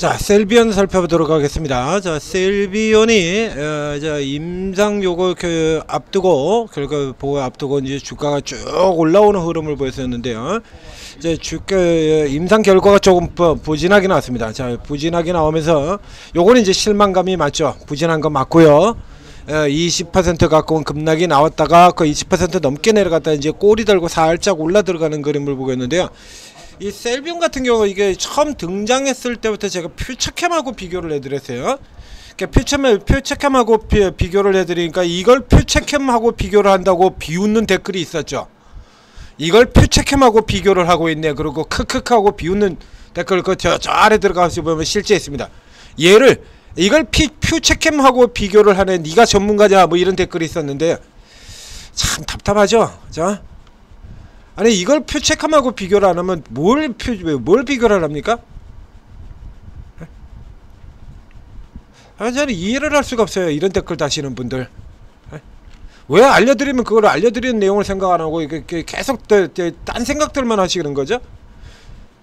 자, 셀비온 살펴보도록 하겠습니다. 자, 셀비온이 임상 요거 앞두고 결과 보고 앞두고 이제 주가가 쭉 올라오는 흐름을 보였었는데요. 이제 주가 임상 결과가 조금 부진하게 나왔습니다. 자, 부진하게 나오면서 요거는 이제 실망감이 맞죠. 부진한 거 맞고요. 20% 가까운 급락이 나왔다가 그 20% 넘게 내려갔다 이제 꼬리 달고 살짝 올라 들어가는 그림을 보고 있는데요. 이 셀비온 같은 경우 이게 처음 등장했을 때부터 제가 퓨처캠하고 비교를 해드렸어요. 그러니까 퓨처캠하고 비교를 해드리니까 이걸 퓨처캠하고 비교를 한다고 비웃는 댓글이 있었죠. 이걸 퓨처캠하고 비교를 하고 있네. 그리고 크크크하고 비웃는 댓글 저 아래 들어가서 보면 실제 있습니다. 얘를 이걸 퓨처캠하고 비교를 하네. 네가 전문가냐 뭐 이런 댓글이 있었는데 참 답답하죠. 자. 아니 이걸 퓨처캠하고 비교를 안 하면 뭘 비교를 합니까? 저는 이해를 할 수가 없어요. 이런 댓글 다시는 분들. 왜 알려드리면 그걸 알려드리는 내용을 생각 안 하고 이게 계속 딴 생각들만 하시는 거죠?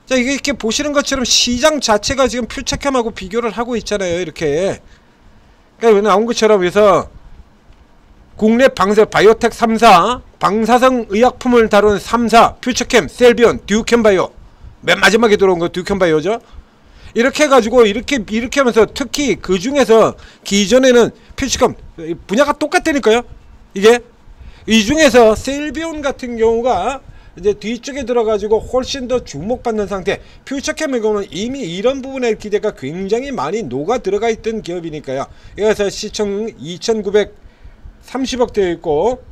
자, 이게 이렇게 보시는 것처럼 시장 자체가 지금 퓨처캠하고 비교를 하고 있잖아요. 이렇게. 그러니까 나온 것처럼 해서 국내 바이오텍 3사, 방사성 의약품을 다루는 3사, 퓨처캠, 셀비온, 듀캠바이오. 맨 마지막에 들어온 거 듀캠바이오죠. 이렇게 해가지고 이렇게 하면서 특히 그 중에서 기존에는 퓨처캠 분야가 똑같다니까요. 이게 이 중에서 셀비온 같은 경우가 이제 뒤쪽에 들어가지고 훨씬 더 주목받는 상태. 퓨처캠의 경우는 이미 이런 부분의 기대가 굉장히 많이 녹아 들어가 있던 기업이니까요. 그래서 시총 2,930억 되어 있고,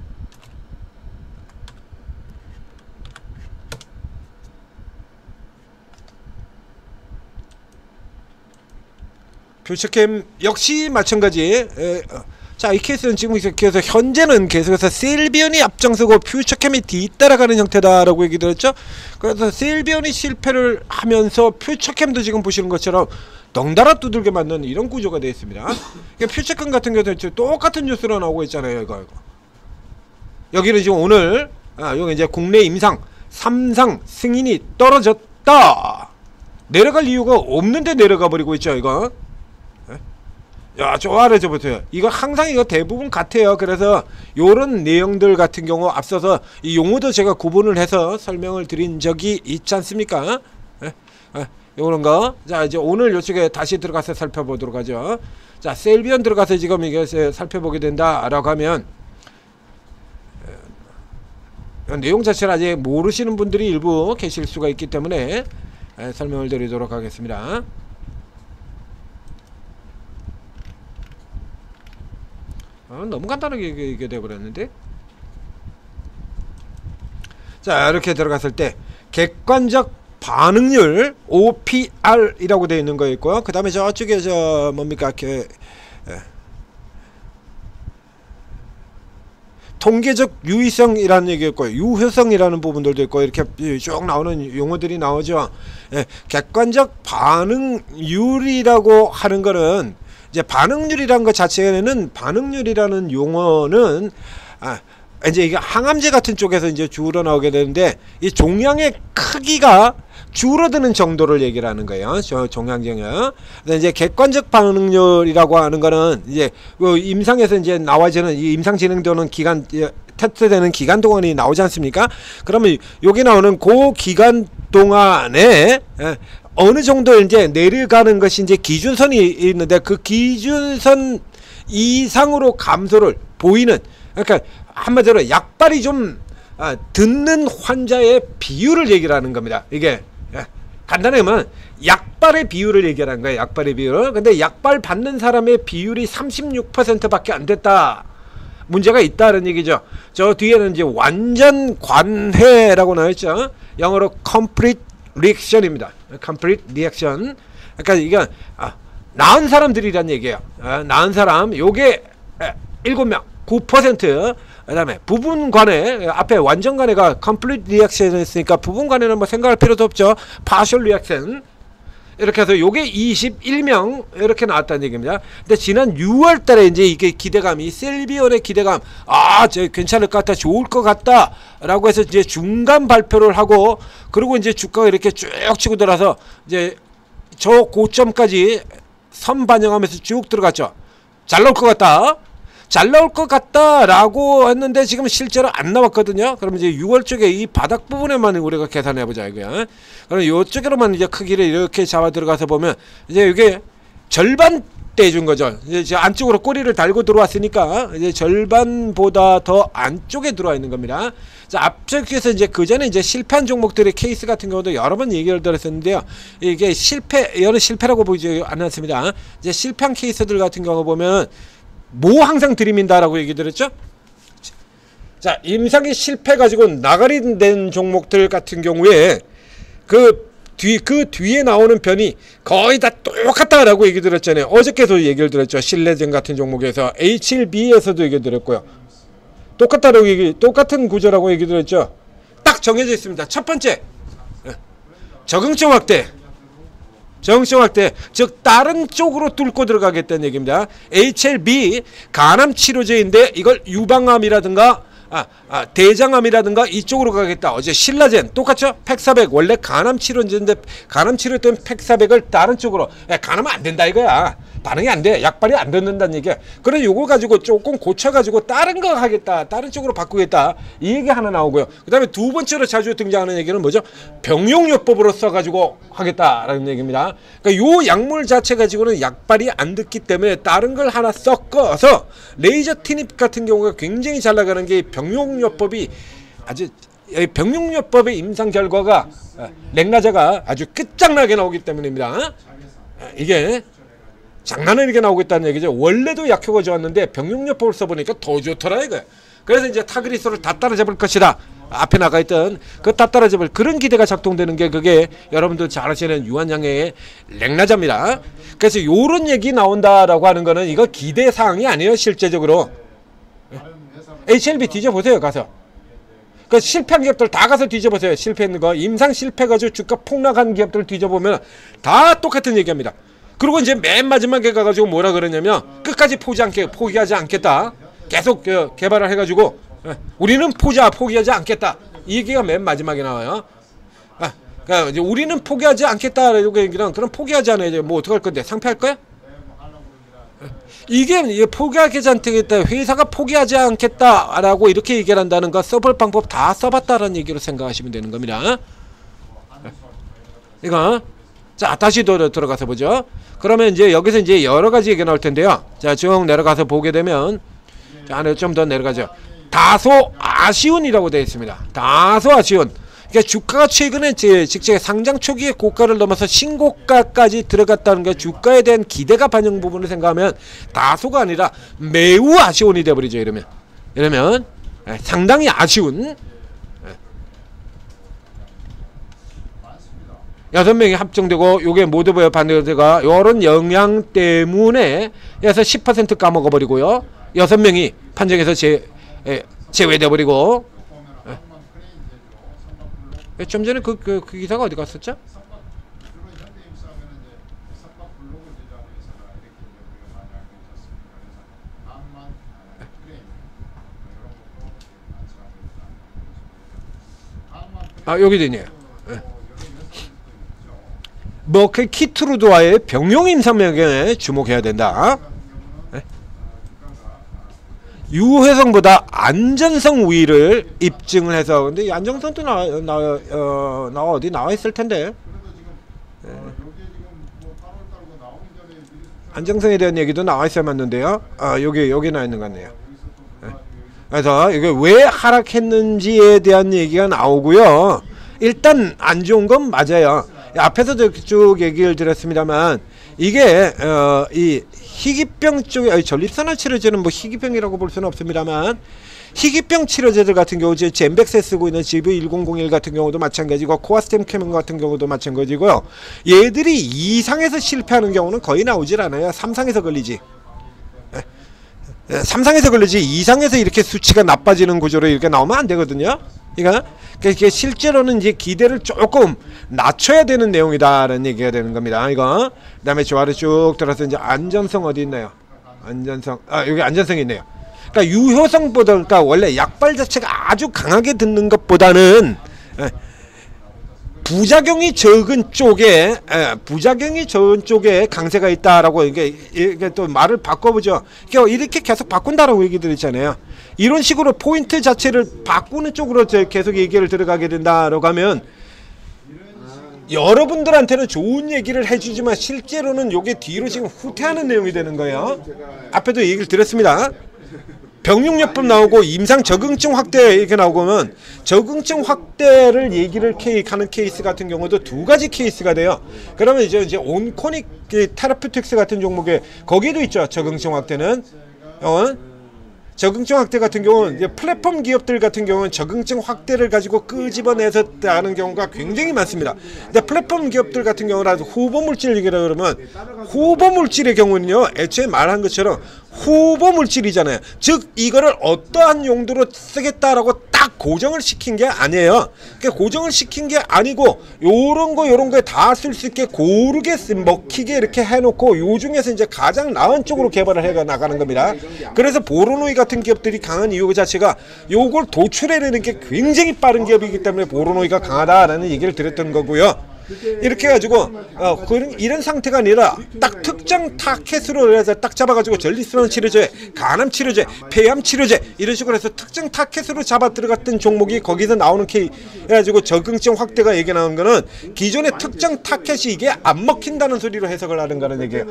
퓨처캠 역시 마찬가지. 자, 이 케이스는 지금 계속 현재는 계속해서 셀비온이 앞장서고 퓨처캠이 뒤따라가는 형태다라고 얘기 들었죠. 그래서 셀비온이 실패를 하면서 퓨처캠도 지금 보시는 것처럼 덩달아 두들겨 맞는 이런 구조가 되어 있습니다. 그러니까 퓨처캠 같은 경우는 똑같은 뉴스로 나오고 있잖아요. 이거. 여기는 지금 오늘 여기 이제 국내 임상 3상 승인이 떨어졌다. 내려갈 이유가 없는데 내려가 버리고 있죠. 이거. 야, 저 아래 저부터요. 이거 항상 이거 대부분 같아요. 그래서 요런 내용들 같은 경우 앞서서 이 용어도 제가 구분을 해서 설명을 드린 적이 있지 않습니까? 요런 거. 자, 이제 오늘 요쪽에 다시 들어가서 살펴보도록 하죠. 자, 셀비온 들어가서 지금 이게 살펴보게 된다라고 하면 내용 자체를 아직 모르시는 분들이 일부 계실 수가 있기 때문에 설명을 드리도록 하겠습니다. 너무 간단하게 이게 돼버렸는데. 자, 이렇게 들어갔을 때 객관적 반응률 OPR이라고 되어 있는 거 있고요. 그 다음에 저쪽에 뭡니까 통계적 유의성이라는 얘기 있고요. 유효성이라는 부분들도 있고 이렇게 쭉 나오는 용어들이 나오죠. 객관적 반응률이라고 하는 거는 이제 반응률이라는 것 자체는 반응률이라는 용어는 이제 이게 항암제 같은 쪽에서 이제 주로 나오게 되는데 이 종양의 크기가 줄어드는 정도를 얘기를 하는 거예요. 종양증은. 근데 이제 객관적 반응률이라고 하는 거는 이제 임상에서 이제 나와지는 이 임상 진행되는 기간 테스트되는 기간 동안이 나오지 않습니까? 그러면 여기 나오는 그 기간 동안에 어느 정도 이제 내려가는 것이 이제 기준선이 있는데 그 기준선 이상으로 감소를 보이는, 그러니까 한마디로 약발이 좀 듣는 환자의 비율을 얘기를 하는 겁니다. 이게 간단하게 하면 약발의 비율을 얘기하는 거예요. 약발의 비율. 근데 약발 받는 사람의 비율이 36%밖에 안 됐다. 문제가 있다는 얘기죠. 저 뒤에는 이제 완전 관해라고 나와있죠. 영어로 complete reaction입니다. complete reaction. 그러니까 이게 나은 사람들이란 얘기예요. 나은 사람 요게 7명 9%. 그 다음에 부분 관해, 앞에 완전 관해가 complete reaction 했으니까 부분 관해는 뭐 생각할 필요도 없죠. partial reaction. 이렇게 해서 요게 21명 이렇게 나왔다는 얘기입니다. 근데 지난 6월 달에 이제 이게 기대감이 셀비온의 기대감, 저 괜찮을 것 같다, 좋을 것 같다 라고 해서 이제 중간 발표를 하고, 그리고 이제 주가가 이렇게 쭉 치고 들어서 이제 저 고점까지 선 반영하면서 쭉 들어갔죠. 잘 나올 것 같다. 잘 나올 것 같다라고 했는데 지금 실제로 안 나왔거든요. 그럼 이제 6월 쪽에 이 바닥 부분에만 우리가 계산해 보자 이거야. 그럼 이쪽으로만 이제 크기를 이렇게 잡아 들어가서 보면 이제 이게 절반 떼준 거죠. 이제 안쪽으로 꼬리를 달고 들어왔으니까 이제 절반보다 더 안쪽에 들어와 있는 겁니다. 자, 앞쪽에서 이제 그 전에 이제 실패한 종목들의 케이스 같은 경우도 여러 번 얘기를 들었었는데요. 이게 여러 실패라고 보이지 않았습니다. 이제 실패한 케이스들 같은 경우 보면 뭐 항상 들이민다라고 얘기 들었죠? 자, 임상이 실패 가지고 나가리 된 종목들 같은 경우에 그 뒤에 나오는 변이 거의 다 똑같다라고 얘기 들었잖아요. 어저께도 얘기를 들었죠. 신뢰젠 같은 종목에서 HLB에서도 얘기 들었고요. 똑같은 구조라고 얘기 들었죠. 딱 정해져 있습니다. 첫 번째, 적응성 확대. 적응성 확대, 즉 다른 쪽으로 뚫고 들어가겠다는 얘기입니다. HLB 간암 치료제인데 이걸 유방암이라든가 대장암이라든가 이쪽으로 가겠다. 어제 신라젠 똑같죠? 팩400 원래 간암 치료제인데 간암 치료 때문에 팩400을 다른 쪽으로 간암은 안 된다 이거야. 반응이 안 돼. 약발이 안 듣는다는 얘기야. 그래 요걸 가지고 조금 고쳐가지고 다른 거 하겠다. 다른 쪽으로 바꾸겠다. 이 얘기 하나 나오고요. 그 다음에 두 번째로 자주 등장하는 얘기는 뭐죠? 병용요법으로 써가지고 하겠다라는 얘기입니다. 그러니까 요 약물 자체 가지고는 약발이 안 듣기 때문에 다른 걸 하나 섞어서 레이저 티닙 같은 경우가 굉장히 잘 나가는 게 병용요법이 아주 병용요법의 임상 결과가 렉나자가 아주 끝장나게 나오기 때문입니다. 이게 장난 아니게 나오겠다는 얘기죠. 원래도 약효가 좋았는데 병용요법을 써보니까 더 좋더라 이거야. 그래서 이제 타그리소를 다 따라잡을 것이다. 앞에 나가있던 그 다 따라잡을 그런 기대가 작동되는 게 그게 여러분들 잘 아시는 유한양의 렉나자입니다. 그래서 요런 얘기 나온다라고 하는 거는 이거 기대사항이 아니에요. 실제적으로 HLB 뒤져보세요. 가서 그 실패한 기업들 다 가서 뒤져보세요. 실패했는 거 임상 실패가지고 주가 폭락한 기업들 뒤져보면 다 똑같은 얘기합니다. 그리고 이제 맨 마지막에 가가지고 뭐라 그러냐면 끝까지 포기하지 않겠다. 계속 개발을 해가지고 우리는 포기하지 않겠다. 이 얘기가 맨 마지막에 나와요. 그러니까 이제 우리는 포기하지 않겠다라고 얘기는 그럼 포기하지 않아요. 뭐 어떡할 건데 상패할 거야? 이게 포기하지 않겠다. 회사가 포기하지 않겠다라고 이렇게 얘기를 한다는 거 써볼 방법 다 써봤다라는 얘기로 생각하시면 되는 겁니다. 이거 자 다시 들어가서 보죠. 그러면 이제 여기서 이제 여러 가지 얘기가 나올 텐데요. 자 쭉 내려가서 보게 되면 자 좀 더 내려가죠. 다소 아쉬운이라고 되어 있습니다. 다소 아쉬운. 그러니까 주가가 최근에 직접 상장 초기에 고가를 넘어서 신고가까지 들어갔다는 게 주가에 대한 기대가 반영 부분을 생각하면 다소가 아니라 매우 아쉬운이 되어버리죠. 이러면 상당히 아쉬운 6명이 합정되고 요게 모두 반대가 요런 영향 때문에 해서 10% 까먹어 버리고요. 6명이 판정에서 제외돼 버리고 좀 전에 그 기사가 어디 갔었죠? 여기도 있네요. 머클 키트루드와의 병용 임상명령에 주목해야 된다. 유해성보다 안전성 우위를 입증을 해서 근데 이 안전성도 어디 나와 있을 텐데 안정성에 대한 얘기도 나와 있어야 맞는데요. 여기 나와 있는 것 같네요. 그래서 이게 왜 하락했는지에 대한 얘기가 나오고요. 일단 안 좋은 건 맞아요. 앞에서도 쭉 얘기를 드렸습니다만 이게 이 희귀병 쪽에 전립선암 치료제는 뭐 희귀병이라고 볼 수는 없습니다만 희귀병 치료제들 같은 경우 젠백세 쓰고 있는 GV1001 같은 경우도 마찬가지고 코아스템 캐몬 같은 경우도 마찬가지고요. 얘들이 2상에서 실패하는 경우는 거의 나오질 않아요. 3상에서 걸리지. 3상에서 걸리지 2상에서 이렇게 수치가 나빠지는 구조로 이렇게 나오면 안 되거든요. 그러니까 실제로는 이제 기대를 조금 낮춰야 되는 내용이다라는 얘기가 되는 겁니다. 이거 그다음에 조화를 쭉 들어서 이제 안전성 어디 있나요? 안전성 여기 안전성이 있네요. 그러니까 유효성보다 그러니까 원래 약발 자체가 아주 강하게 듣는 것보다는 부작용이 적은 쪽에 강세가 있다라고 이게 또 말을 바꿔보죠. 이렇게 계속 바꾼다라고 얘기 드렸잖아요. 이런 식으로 포인트 자체를 바꾸는 쪽으로 계속 얘기를 들어가게 된다라고 하면 여러분들한테는 좋은 얘기를 해주지만 실제로는 요게 뒤로 지금 후퇴하는 내용이 되는 거예요. 앞에도 얘기를 드렸습니다. 병용요법 나오고 임상 적응증 확대 이렇게 나오면 적응증 확대를 얘기를 하는 케이스 같은 경우도 두 가지 케이스가 돼요. 그러면 이제 온코닉 테라피틱스 같은 종목에 거기도 있죠. 적응증 확대는 적응증 확대 같은 경우는 이제 플랫폼 기업들 같은 경우는 적응증 확대를 가지고 끄집어내서 하는 경우가 굉장히 많습니다. 근데 플랫폼 기업들 같은 경우는 후보 물질 얘기라 그러면 후보 물질의 경우는요, 애초에 말한 것처럼 후보 물질이잖아요. 즉 이거를 어떠한 용도로 쓰겠다라고 딱 고정을 시킨 게 아니에요. 그러니까 고정을 시킨 게 아니고 요런 거에 다 쓸 수 있게 고르게 먹히게 이렇게 해놓고 요 중에서 이제 가장 나은 쪽으로 개발을 해 나가는 겁니다. 그래서 보로노이 같은 기업들이 강한 이유 자체가 요걸 도출해내는 게 굉장히 빠른 기업이기 때문에 보로노이가 강하다라는 얘기를 드렸던 거고요. 이렇게 해가지고 이런 상태가 아니라 딱 특정 타켓으로 해서 딱 잡아가지고 전립선 치료제, 간암 치료제, 폐암 치료제 이런 식으로 해서 특정 타켓으로 잡아 들어갔던 종목이 거기서 나오는 케이 해가지고 적응증 확대가 얘기 나온 거는 기존의 특정 타켓이 이게 안 먹힌다는 소리로 해석을 하는 거는 얘기예요.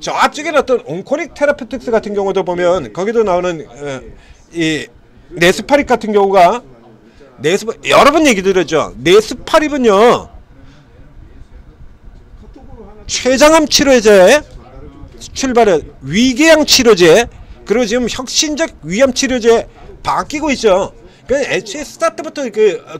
저 앞쪽에 어떤 온코닉 테라피틱스 같은 경우도 보면 거기도 나오는 이 네스파립 같은 경우가 여러 번 얘기 드렸죠. 네스파립은요 췌장암 치료제 출발해 위궤양 치료제 그리고 지금 혁신적 위암 치료제 바뀌고 있죠. 그러니까 애초에 스타트부터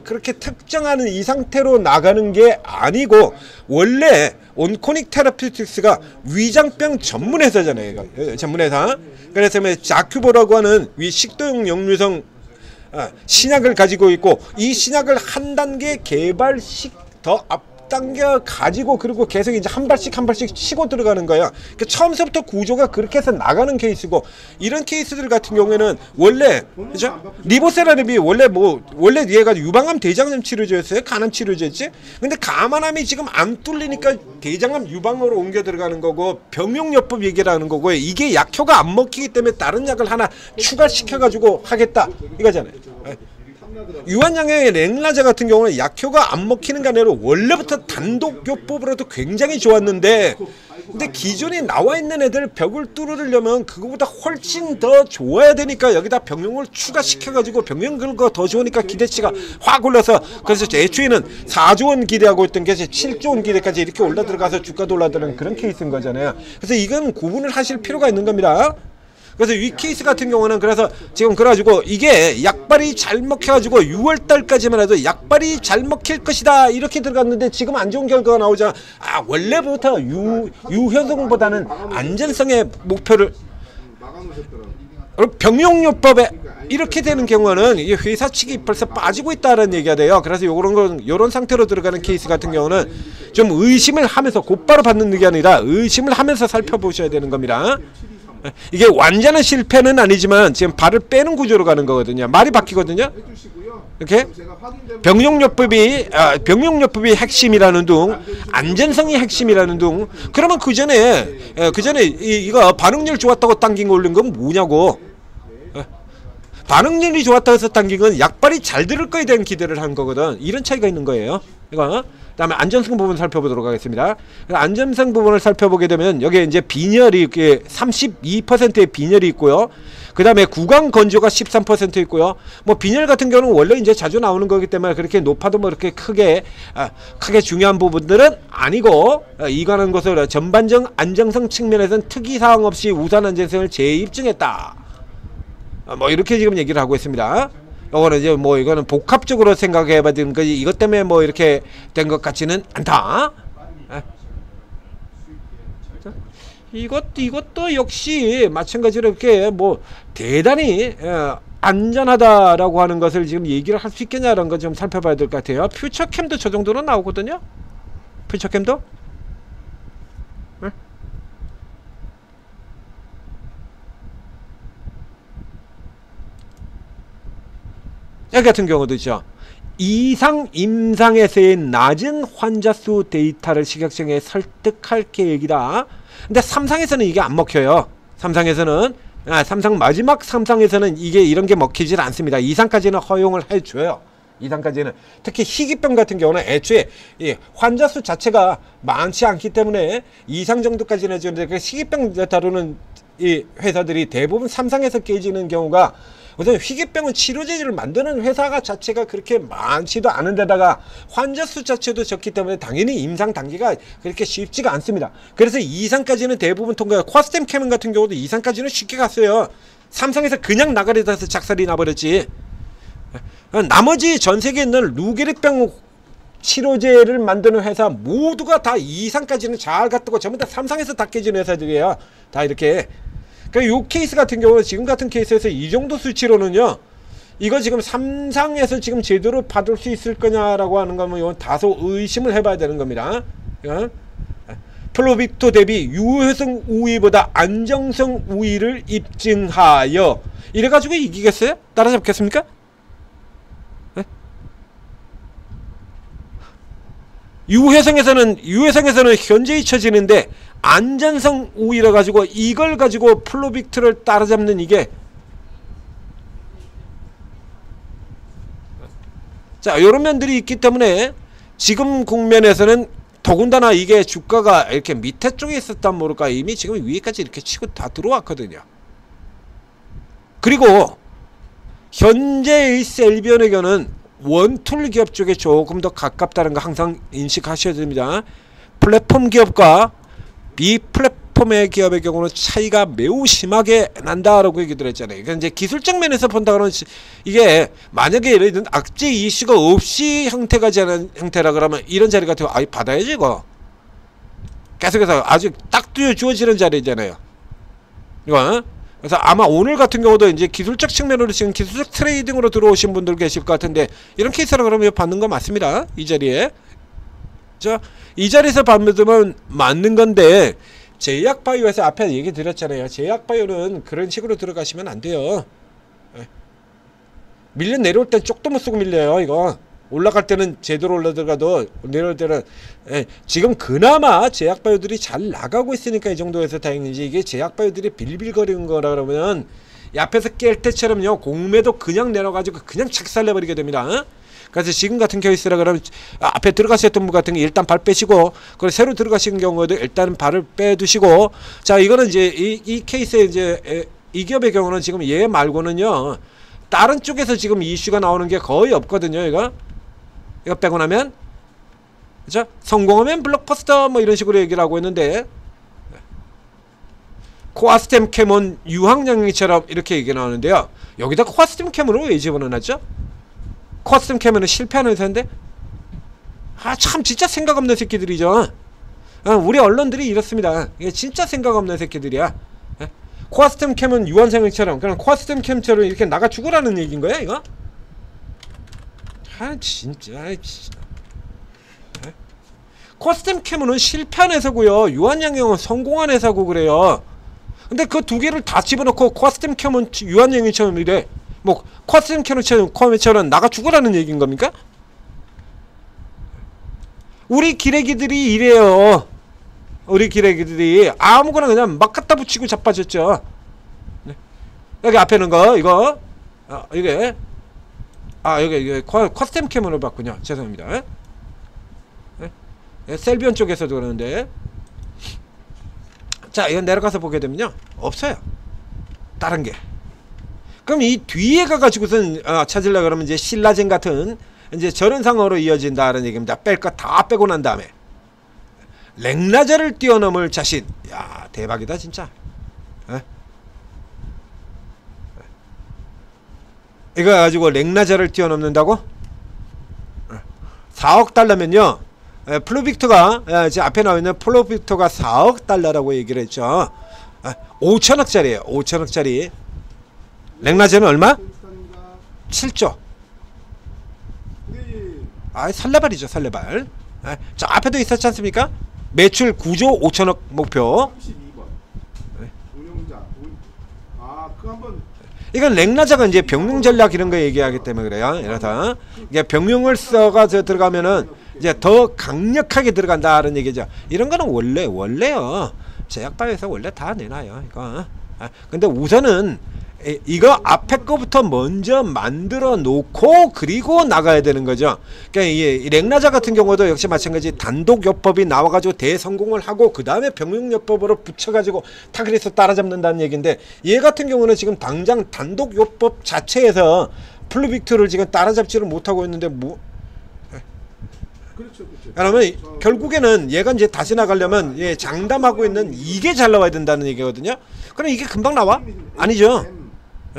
그렇게 특정하는 이 상태로 나가는 게 아니고 원래 온코닉 테라피틱스가 위장병 전문 회사잖아요. 전문 회사. 그래서 자큐보라고 하는 식도용 역류성 신약을 가지고 있고 이 신약을 한 단계 개발식 더 앞당겨 가지고 그리고 계속 이제 한 발씩 치고 들어가는 거야. 그러니까 처음서부터 구조가 그렇게 해서 나가는 케이스고 이런 케이스들 같은 경우에는 원래 그죠? 리보세라닙이 원래 얘가 유방암 대장암 치료제였어요. 간암 치료제였지. 근데 가만암이 지금 안 뚫리니까 대장암 유방으로 옮겨 들어가는 거고 병용요법 얘기를 하는 거고 이게 약효가 안 먹히기 때문에 다른 약을 하나 추가시켜 가지고 하겠다 이거잖아요. 유한양의 랭라자 같은 경우는 약효가 안 먹히는 게 아니라 원래부터 단독요법으로도 굉장히 좋았는데 근데 기존에 나와 있는 애들 벽을 뚫으려면 그거보다 훨씬 더 좋아야 되니까 여기다 병용을 추가시켜가지고 병용 긁어 더 좋으니까 기대치가 확 올라서 그래서 애초에는 4조 원 기대하고 있던 게 7조 원 기대까지 이렇게 올라 들어가서 주가도 올라드는 그런 케이스인 거잖아요. 그래서 이건 구분을 하실 필요가 있는 겁니다. 그래서 이 케이스 같은 경우는 그래서 지금 그래가지고 이게 약발이 잘 먹혀가지고 6월달까지만 해도 약발이 잘 먹힐 것이다 이렇게 들어갔는데 지금 안 좋은 결과가 나오자 원래부터 유효성보다는 안전성의 목표를 병용요법에 이렇게 되는 경우는 이 회사 측이 벌써 빠지고 있다는 얘기가 돼요. 그래서 요런 상태로 들어가는 케이스 같은 경우는 좀 의심을 하면서 곧바로 받는 게 아니라 의심을 하면서 살펴보셔야 되는 겁니다. 이게 완전한 실패는 아니지만 지금 발을 빼는 구조로 가는 거거든요. 말이 바뀌거든요. 이렇게 병용요법이 핵심이라는 둥, 안전성이 핵심이라는 둥. 그러면 그 전에 이거 반응률 좋았다고 당긴 거 올린 건 뭐냐고. 반응률이 좋았다고 해서 당긴 건 약발이 잘 들을 거에 대한 기대를 한 거거든. 이런 차이가 있는 거예요. 이거. 그다음에 안전성 부분 살펴보도록 하겠습니다. 안전성 부분을 살펴보게 되면 여기에 이제 빈혈이 이렇게 32%의 빈혈이 있고요. 그다음에 구강 건조가 13% 있고요. 뭐 빈혈 같은 경우는 원래 이제 자주 나오는 거기 때문에 그렇게 높아도 뭐 이렇게 크게 중요한 부분들은 아니고 이거는 것을 전반적 안정성 측면에서는 특이사항 없이 우수한 안전성을 재입증했다. 뭐 이렇게 지금 얘기를 하고 있습니다. 이거는 이제 뭐 이거는 복합적으로 생각해봐야 되는 거지 이것 때문에 뭐 이렇게 된 것 같지는 않다. 이것도 역시 마찬가지로 이렇게 뭐 대단히 안전하다라고 하는 것을 지금 얘기를 할 수 있겠냐라는 거 좀 살펴봐야 될 것 같아요. 퓨처캠도 저 정도는 나오거든요. 퓨처캠도. 여기 같은 경우도 있죠. 이상 임상에서의 낮은 환자 수 데이터를 식약청에 설득할 계획이다. 근데 3상에서는 이게 안 먹혀요. 3상에서는 마지막 3상에서는 이게 이런 게 먹히질 않습니다. 2상까지는 허용을 해줘요. 2상까지는. 특히 희귀병 같은 경우는 애초에 이 환자 수 자체가 많지 않기 때문에 2상 정도까지는 해주는데 그 희귀병 다루는 이 회사들이 대부분 3상에서 깨지는 경우가, 우선 희귀병은 치료제를 만드는 회사가 자체가 그렇게 많지도 않은데다가 환자 수 자체도 적기 때문에 당연히 임상 단계가 그렇게 쉽지가 않습니다. 그래서 2상까지는 대부분 통과해요. 쿼스템 캐몬 같은 경우도 2상까지는 쉽게 갔어요. 3상에서 그냥 나가리 다서 작살이 나버렸지. 나머지 전 세계에 있는 루게릭병 치료제를 만드는 회사 모두가 다 2상까지는 잘 갔다고 전부 다 3상에서 다 깨지는 회사들이에요. 다 이렇게. 그러니까 요 케이스 같은 경우는 지금 같은 케이스에서 이 정도 수치로는요, 이거 지금 3상에서 지금 제대로 받을 수 있을 거냐라고 하는 거면 이건 다소 의심을 해봐야 되는 겁니다. 플로빅토 대비 유효성 우위보다 안정성 우위를 입증하여 이래가지고 이기겠어요? 따라잡겠습니까? 유해성에서는 현재 잊혀지는데 안전성 우위라 가지고 이걸 가지고 플로빅트를 따라잡는 이게, 자, 이런 면들이 있기 때문에 지금 국면에서는 더군다나 이게 주가가 이렇게 밑에 쪽에 있었단 모를까 이미 지금 위에까지 이렇게 치고 다 들어왔거든요. 그리고 현재의 셀비언에게는 원툴 기업 쪽에 조금 더 가깝다는 거 항상 인식하셔야 됩니다. 플랫폼 기업과 비플랫폼의 기업의 경우는 차이가 매우 심하게 난다라고 얘기들 했잖아요. 그러니까 이제 기술적 면에서 본다 그러면 이게 만약에 예를 들면 악재 이슈가 없이 형태가 되는 형태라 그러면 이런 자리 같은 거 아예 받아야지 이거. 계속해서 아주 딱 주어지는 자리잖아요. 이거. 그래서 아마 오늘 같은 경우도 이제 기술적 측면으로 지금 기술적 트레이딩으로 들어오신 분들 계실 것 같은데 이런 케이스라 그러면 받는 거 맞습니다. 이 자리에. 자, 이 자리에서 받으면 맞는 건데, 제약바이오에서 앞에 얘기 드렸잖아요. 제약바이오는 그런 식으로 들어가시면 안 돼요. 밀려 내려올 땐 쪽도 못 쓰고 밀려요. 이거 올라갈 때는 제대로 올라들어가도 내려올 때는 지금 그나마 제약바이오들이 잘 나가고 있으니까 이 정도에서 다행이지, 이게 제약바이오들이 빌빌거리는 거라 그러면 이 앞에서 깰 때처럼요 공매도 그냥 내려가지고 그냥 착살내버리게 됩니다. 그래서 지금 같은 케이스라 그러면 앞에 들어가셨던 분 같은 게 일단 발 빼시고, 그리고 새로 들어가시는 경우에도 일단 발을 빼두시고, 자, 이거는 이제 이 케이스에 이제 이 기업의 경우는 지금 얘 말고는요 다른 쪽에서 지금 이슈가 나오는 게 거의 없거든요. 이거 빼고 나면, 그죠? 성공하면 블록버스터 뭐 이런 식으로 얘기를 하고 있는데, 코아스템 캐몬 유황양이처럼 이렇게 얘기 나오는데요. 여기다 코아스템 캐몬을 왜 집어넣었죠? 코아스템 캐몬은 실패하는 회사인데, 참 진짜 생각 없는 새끼들이죠. 우리 언론들이 이렇습니다. 이게 진짜 생각 없는 새끼들이야. 코아스템 캐몬 유황양처럼, 그냥 코아스템 캠처럼 이렇게 나가 죽으라는 얘기인 거야 이거? 진짜. 코스템 캐몬은 실패한 회사고요, 유한양형은 성공한 회사고 그래요. 근데 그 두 개를 다 집어넣고 코스템 캐몬 유한양형처럼 이래, 뭐 코스템 캐몬처럼 나가 죽으라는 얘기인 겁니까? 우리 기레기들이 이래요. 우리 기레기들이 아무거나 그냥 막 갖다 붙이고 자빠졌죠. 여기 앞에 있는 거 이거 이게 여기 커스텀 캐몬을 봤군요. 죄송합니다. 셀비언 쪽에서도 그러는데, 자, 이건 내려가서 보게 되면요 없어요 다른 게. 그럼 이 뒤에 가가지고선 찾으려고 그러면 이제 신라젠 같은 이제 저런 상황으로 이어진다는 얘기입니다. 뺄 거 다 빼고 난 다음에 렉나자를 뛰어넘을 자신. 야, 대박이다 진짜. 이거 가지고 렉나자를 뛰어넘는다고? 4억 달러면요, 플로빅토가 지금 앞에 나와있는 플로빅토가 4억 달러라고 얘기를 했죠. 5천억짜리에요 5천억짜리. 렉나자는 얼마? 7조. 설레발이죠 설레발. 저 앞에도 있었지 않습니까? 매출 9조 5천억 목표. 32번 운영자. 그 한번 이건 랭라자가 이제 병용 전략 이런 거 얘기하기 때문에 그래요. 이래서 이게 병용을 써가지고 들어가면은 이제 더 강력하게 들어간다는 얘기죠. 이런 거는 원래요. 제약바에서 원래 다 내놔요. 이거. 근데 우선은 이거 앞에 거부터 먼저 만들어 놓고 그리고 나가야 되는 거죠. 그러니까 이 랭라자 같은 경우도 역시 마찬가지 단독요법이 나와가지고 대성공을 하고 그 다음에 병용요법으로 붙여가지고 타겟에서 따라잡는다는 얘기인데, 얘 같은 경우는 지금 당장 단독요법 자체에서 플루빅트를 지금 따라잡지를 못하고 있는데 뭐. 그렇죠. 그러면 결국에는 얘가 이제 다시 나가려면 얘 장담하고 있는 이게 잘 나와야 된다는 얘기거든요. 그럼 이게 금방 나와? 아니죠.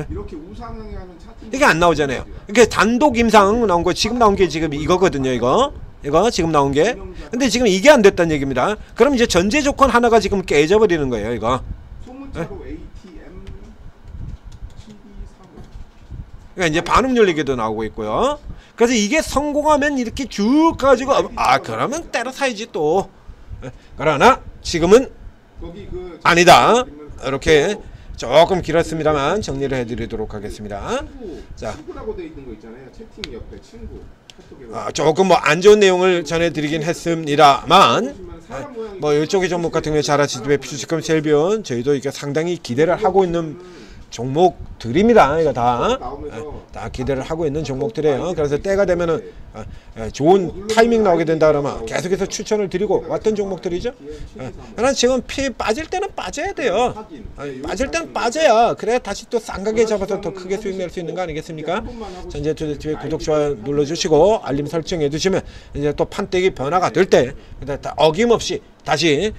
이렇게 우상향하는 차트 이게 안 나오잖아요. 이게 단독 임상 나온 거 지금 나온 게 지금 이거거든요. 이거 지금 나온 게. 근데 지금 이게 안 됐다는 얘기입니다. 그럼 이제 전제 조건 하나가 지금 깨져버리는 거예요. 이거. 소문자로 ATM 7235. 그러니까 이제 반응률 얘기도 나오고 있고요. 그래서 이게 성공하면 이렇게 쭉 가지고 그러면 때려 사야지 또. 그러나 지금은 아니다. 이렇게 조금 길었습니다만 정리를 해드리도록 하겠습니다. 친구라고 돼 있는 거 있잖아요. 채팅 옆에 친구. 조금 뭐 안 좋은 내용을 전해드리긴 했습니다만, 뭐 이쪽의 종목 같은 경우에 잘하시지만 퓨처컴 셀비온 저희도 이게 상당히 기대를 하고 있는 종목들입니다. 이거 다 기대를 하고 있는 종목들이에요. 그래서 때가 되면은 좋은 타이밍 나오게 된다 그러면 계속해서 추천을 드리고 왔던 종목들이죠. 그러나 지금 피 빠질 때는 빠져야 돼요. 빠질 때는 빠져야 그래야 다시 또 쌍가게 잡아서 더 크게 수익 낼 수 있는 거 아니겠습니까? 전재투자TV 구독 좋아요 눌러주시고 알림 설정해 두시면 이제 또 판때기 변화가 될 때 어김없이 다시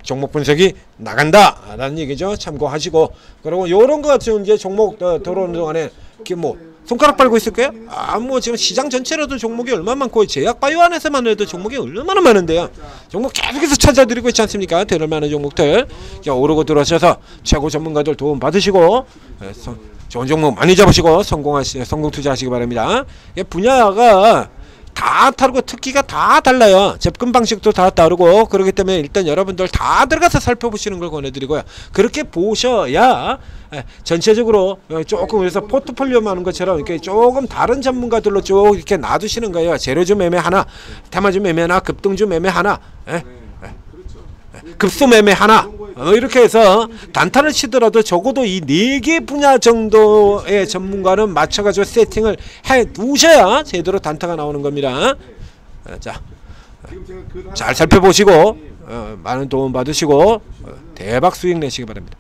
종목 분석이 나간다라는 얘기죠. 참고하시고, 그리고 요런 거 같은 이제 종목 들어오는 동안에 뭐 손가락 빨고 있을게요? 뭐 지금 시장 전체로도 종목이 얼마나 많고 제약바이오 안에서만 해도 종목이 얼마나 많은데요. 종목 계속해서 찾아드리고 있지 않습니까? 들을 만한 종목들 오르고 들어오셔서 최고 전문가들 도움 받으시고 좋은 종목 많이 잡으시고 성공 투자하시기 바랍니다. 분야가 다 다르고 특기가 다 달라요. 접근 방식도 다 다르고 그렇기 때문에 일단 여러분들 다 들어가서 살펴보시는 걸 권해드리고요. 그렇게 보셔야 전체적으로 조금 그래서 포트폴리오 하는 것처럼 이렇게 조금 다른 전문가들로 쭉 이렇게 놔두시는 거예요. 재료주 매매 하나, 테마주 매매 하나, 급등주 매매 하나, 급소 매매 하나, 이렇게 해서 단타를 치더라도 적어도 이 4개 분야 정도의 전문가는 맞춰가지고 세팅을 해 두셔야 제대로 단타가 나오는 겁니다. 자, 잘 살펴보시고 많은 도움 받으시고 대박 수익 내시기 바랍니다.